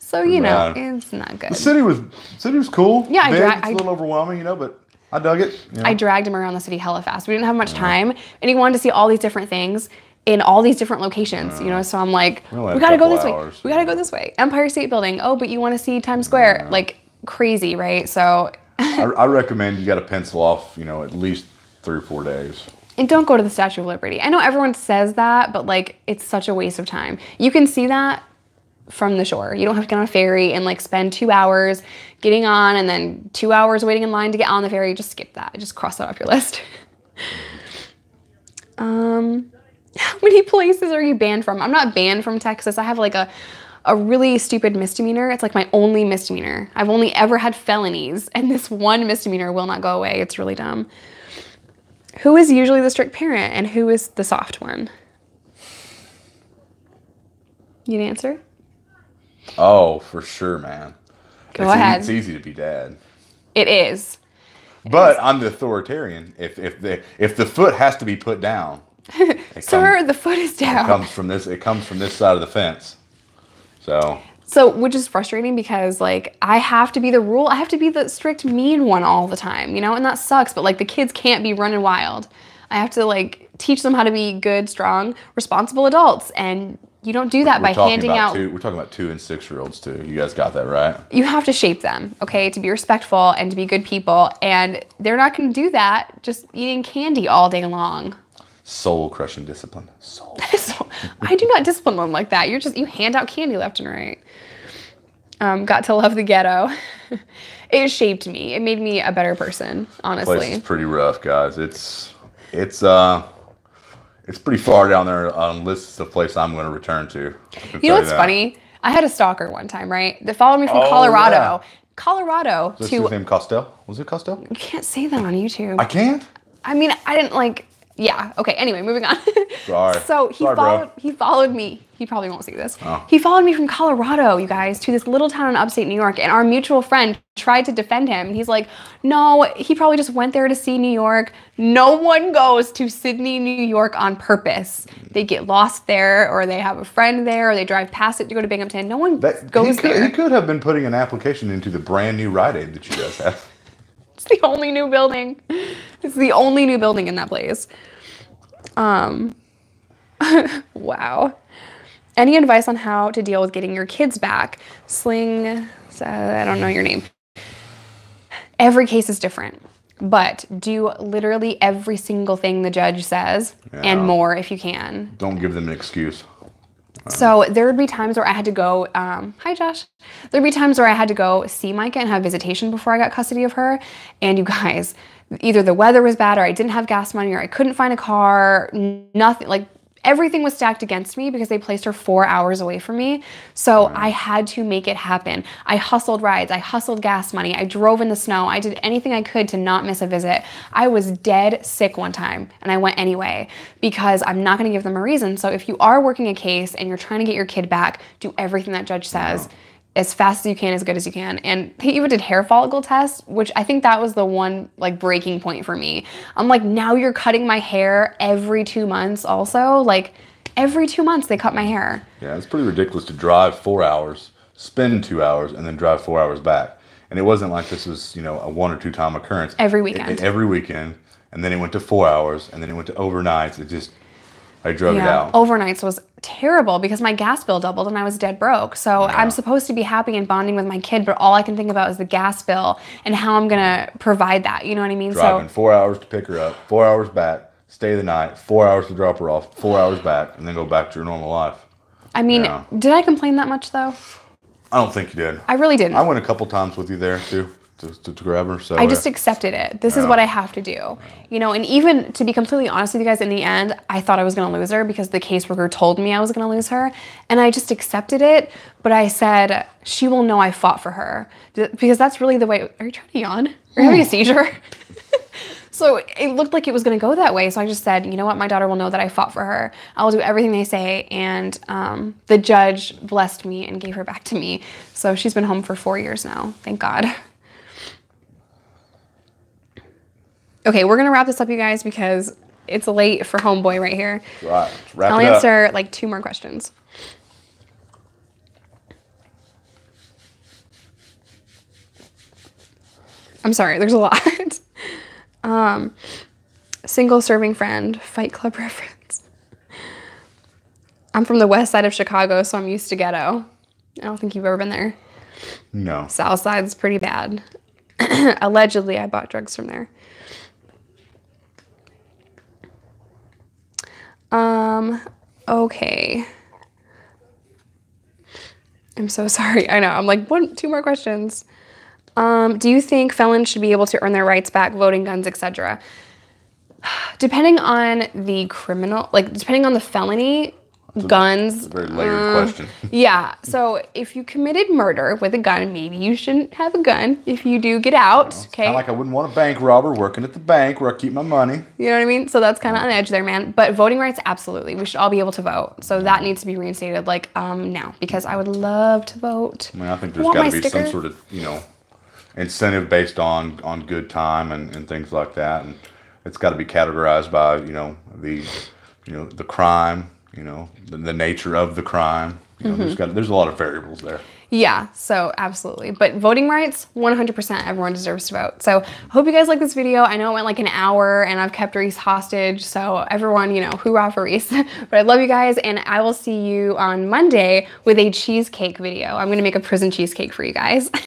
So, it's not good. The city was cool. Yeah, it's a little overwhelming, but I dug it. I dragged him around the city hella fast. We didn't have much time, and he wanted to see all these different things in all these different locations, So I'm like, we gotta go this way. We gotta go this way. Empire State Building. Oh, but you want to see Times Square? Like, crazy, right? So I recommend you got to pencil off, at least 3 or 4 days. And don't go to the Statue of Liberty. I know everyone says that, but it's such a waste of time. You can see that from the shore. You don't have to get on a ferry and spend 2 hours getting on and then 2 hours waiting in line to get on the ferry. Just skip that. Just cross that off your list. How many places are you banned from? I'm not banned from Texas. I have a really stupid misdemeanor. It's my only misdemeanor. I've only ever had felonies, and this one misdemeanor will not go away. It's really dumb. Who is usually the strict parent and who is the soft one? You'd answer? Oh, for sure, man. Go ahead. It's easy to be dad. It is. But I'm the authoritarian. If the foot has to be put down, sir, the foot is down. It comes from this side of the fence. So So, which is frustrating because like I have to be the rule. I have to be the strict mean one all the time, you know, and that sucks. But like the kids can't be running wild. I have to like teach them how to be good, strong, responsible adults. And you don't do that by handing out. We're talking about 2 and 6-year-olds too. You guys got that right. You have to shape them, okay, to be respectful and to be good people. And they're not going to do that just eating candy all day long. Soul crushing discipline. Soul. I do not discipline them like that. You hand out candy left and right. Got to love the ghetto. It shaped me. It made me a better person, honestly. This place is pretty rough, guys. It's pretty far down there on the list of place I'm going to return to. You know what's funny? I had a stalker one time, right? That followed me from Colorado. Yeah. Colorado to... Is his name Costello? Was it Costello? You can't say that on YouTube. I can't? I mean, I didn't like... Yeah. Okay. Anyway, moving on. Sorry. So he followed me. He probably won't see this. Oh. He followed me from Colorado, you guys, to this little town in upstate New York. And our mutual friend tried to defend him. And he's like, no, he probably just went there to see New York. No one goes to Sydney, New York on purpose. They get lost there, or they have a friend there, or they drive past it to go to Binghamton. No one goes there. He could have been putting an application into the brand new Rite Aid that you guys have. It's the only new building. It's the only new building in that place. Wow. Any advice on how to deal with getting your kids back? I don't know your name. Every case is different, but do literally every single thing the judge says and more if you can. Don't give them an excuse. So there would be times where I had to go, hi Josh. There'd be times where I had to go see Micah and have visitation before I got custody of her. And you guys, either the weather was bad or I didn't have gas money or I couldn't find a car, nothing, like everything was stacked against me because they placed her 4 hours away from me. So I had to make it happen. I hustled rides, I hustled gas money, I drove in the snow, I did anything I could to not miss a visit. I was dead sick one time and I went anyway because I'm not gonna give them a reason. So if you are working a case and you're trying to get your kid back, do everything that judge says. As fast as you can, as good as you can. And they even did hair follicle tests, which I think that was the one like breaking point for me. I'm like, now you're cutting my hair every 2 months also? Like every 2 months they cut my hair. Yeah, it's pretty ridiculous to drive 4 hours, spend 2 hours, and then drive 4 hours back. And it wasn't like this was, you know, a 1 or 2 time occurrence. Every weekend. Every weekend. And then it went to 4 hours, and then it went to overnights. I drove it out. Overnights was terrible because my gas bill doubled and I was dead broke. So I'm supposed to be happy and bonding with my kid, but all I can think about is the gas bill and how I'm going to provide that. You know what I mean? Driving 4 hours to pick her up, 4 hours back, stay the night, 4 hours to drop her off, 4 hours back, and then go back to your normal life. I mean, did I complain that much though? I don't think you did. I really didn't. I went a couple times with you there too. To grab her, so I just accepted it. This is what I have to do, you know. And even to be completely honest with you guys, in the end, I thought I was going to lose her because the caseworker told me I was going to lose her, and I just accepted it. But I said she will know I fought for her because that's really the way. Are you trying to yawn? Are you having a seizure? So it looked like it was going to go that way. So I just said, you know what, my daughter will know that I fought for her. I will do everything they say. And the judge blessed me and gave her back to me. So she's been home for 4 years now. Thank God. Okay, we're going to wrap this up, you guys, because it's late for homeboy right here. Right, let's wrap it up. I'll answer like 2 more questions. I'm sorry, there's a lot. Single serving friend, Fight Club reference. I'm from the west side of Chicago, so I'm used to ghetto. I don't think you've ever been there. No. South side's pretty bad. Allegedly, I bought drugs from there. Okay. I'm so sorry. I know. I'm like, 2 more questions. Do you think felons should be able to earn their rights back, voting, guns, etc.? Depending on the criminal, like depending on the felony, guns. A very layered question. Yeah. So if you committed murder with a gun, maybe you shouldn't have a gun if you do get out. Okay. Kind of like I wouldn't want a bank robber working at the bank where I keep my money. You know what I mean? So that's kind of on edge there, man. But voting rights, absolutely. We should all be able to vote. So that needs to be reinstated like now because I would love to vote. I mean, I think there's got to be some sort of, you know, incentive based on good time and things like that. And it's got to be categorized by, you know, the crime. You know, the nature of the crime. You know, there's a lot of variables there. Yeah, so absolutely. But voting rights, 100%, everyone deserves to vote. So I hope you guys like this video. I know it went like an hour and I've kept Reese hostage. So everyone, you know, hoorah for Reese. But I love you guys and I will see you on Monday with a cheesecake video. I'm gonna make a prison cheesecake for you guys.